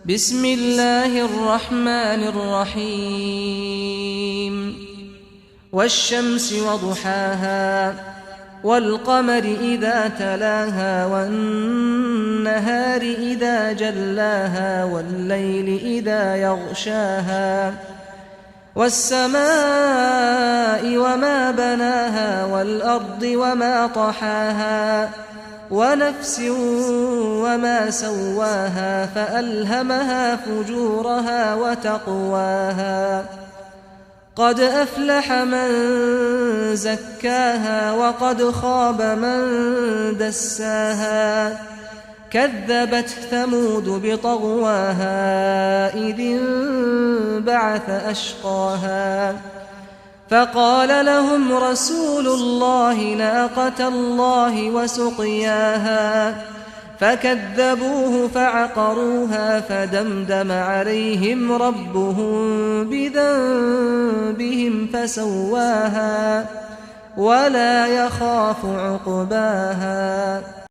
بسم الله الرحمن الرحيم والشمس وضحاها والقمر إذا تلاها والنهار إذا جلاها والليل إذا يغشاها والسماء وما بناها والأرض وما طحاها ونفس وما سواها فألهمها فجورها وتقواها قد أفلح من زكاها وقد خاب من دساها كذبت ثمود بطغواها إذ انبعث أشقاها فقال لهم رسول الله ناقة الله وسقياها فكذبوه فعقروها فدمدم عليهم ربهم بذنبهم فسواها ولا يخاف عقباها.